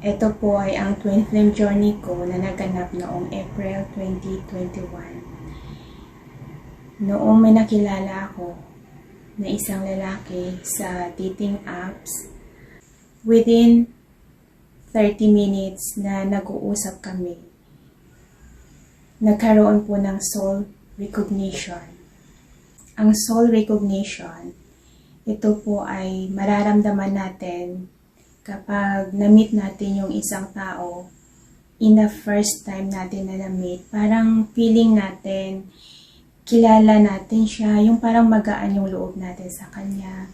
Ito po ay ang twin flame journey ko na naganap noong April 2021. Noong may nakilala ako na isang lalaki sa dating apps, within 30 minutes na nag-uusap kami, nagkaroon po ng soul recognition. Ang soul recognition, ito po ay mararamdaman natin kapag na-meet natin yung isang tao in the first time natin na na-meet. Parang feeling natin, kilala natin siya, yung parang magaan yung loob natin sa kanya,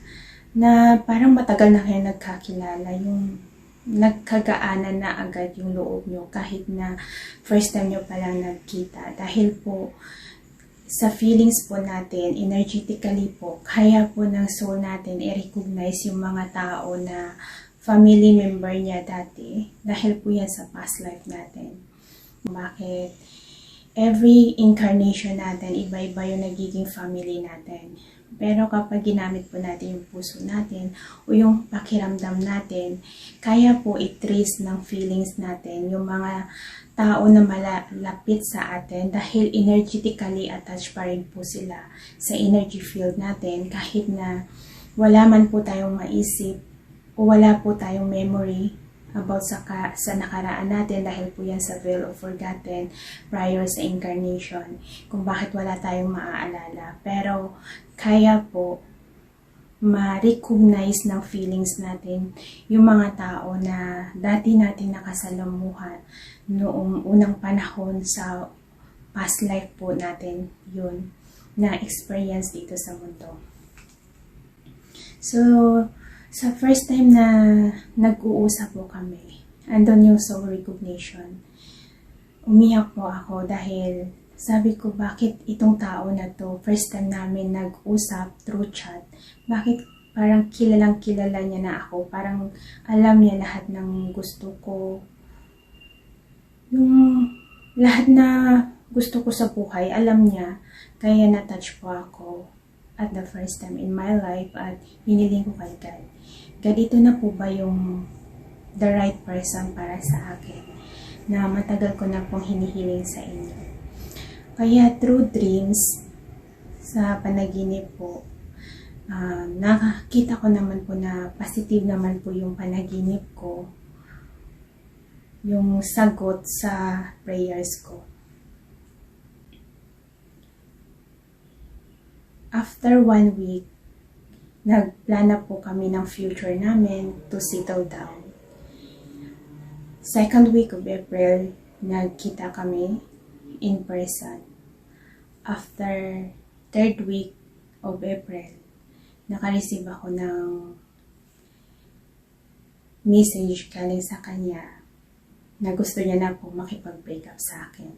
na parang matagal na kayo nagkakilala, yung nagkagaanan na agad yung loob nyo kahit na first time nyo palang nagkita. Dahil po, sa feelings po natin, energetically po, kaya po ng soul natin i-recognize yung mga tao na family member niya dati. Dahil po yan sa past life natin. Bakit? Every incarnation natin, iba-iba yung nagiging family natin. Pero kapag ginamit po natin yung puso natin o yung pakiramdam natin, kaya po i-trace ng feelings natin yung mga tao na malapit sa atin dahil energetically attached pa rin po sila sa energy field natin kahit na wala man po tayong maisip o wala po tayong memory about sa nakaraan natin dahil po yan sa veil of forgotten prior sa incarnation kung bakit wala tayong maaalala. Pero kaya po ma-recognize ng feelings natin yung mga tao na dati natin nakasalamuhan noong unang panahon sa past life po natin yun na experience dito sa mundo. So, sa first time na nag-uusap po kami, andun yung soul recognition. Umiyak po ako dahil sabi ko, bakit itong tao na to, first time namin nag-usap through chat, bakit parang kilalang kilala niya na ako, parang alam niya lahat ng gusto ko, yung lahat na gusto ko sa buhay, alam niya, kaya na-touch po ako at the first time in my life at hiniling ko kay God. God, ito na po ba yung the right person para sa akin na matagal ko na pong hinihiling sa inyo. Kaya through dreams, sa panaginip po, nakakita ko naman po na positive naman po yung panaginip ko, yung sagot sa prayers ko. After 1 week, nagplana po kami ng future namin to settle down. Second week of April, nagkita kami in person. After third week of April, naka-receive ako ng message galing sa kanya na gusto niya na po makipag-break up sa akin.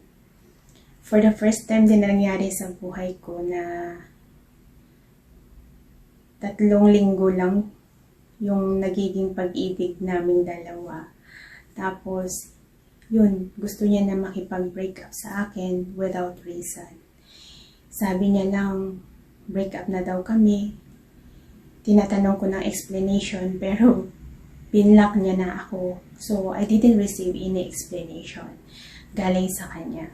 For the first time din nangyari sa buhay ko na 3 linggo lang yung nagiging pag-ibig naming dalawa. Tapos, yun, gusto niya na makipag-break up sa akin without reason. Sabi niya lang, break up na daw kami. Tinatanong ko ng explanation, pero binlock niya na ako. So, I didn't receive any explanation galing sa kanya.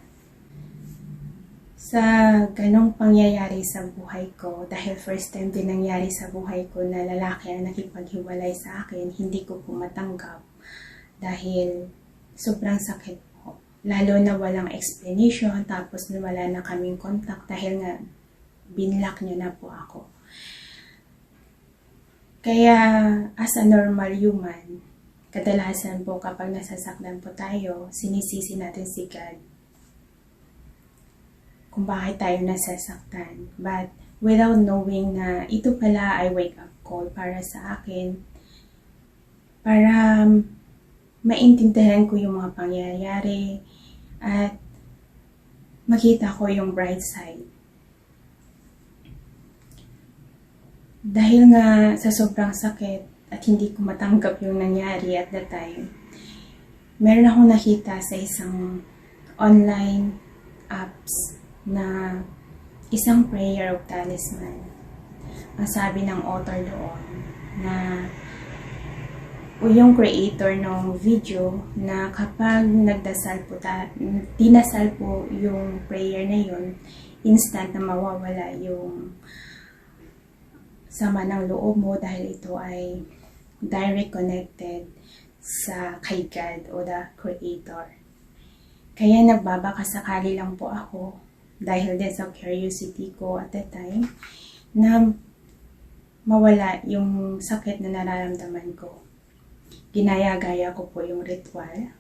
Sa ganong pangyayari sa buhay ko, dahil first time din nangyari sa buhay ko na lalaki ang nakipaghiwalay sa akin, hindi ko po matanggap dahil sobrang sakit po. Lalo na walang explanation, tapos wala na kaming contact dahil nga binlock niya na po ako. Kaya as a normal human, kadalasan po kapag nasasaktan po tayo, sinisisi natin si God kung bakit tayo nasasaktan. But without knowing na ito pala ay wake-up call para sa akin, para maintindihan ko yung mga pangyayari at makita ko yung bright side. Dahil nga sa sobrang sakit at hindi ko matanggap yung nangyari at that time, meron akong nakita sa isang online apps na isang prayer of talisman. Ang sabi ng author doon na o yung creator ng video na kapag nagdasal po, dinasal po yung prayer na yun, instant na mawawala yung sama ng loob mo dahil ito ay direct connected sa kay God o the Creator. Kaya nagbabaka sakali lang po ako dahil din sa curiosity ko at that time na mawala yung sakit na nararamdaman ko. Ginaya-gaya ko po yung ritual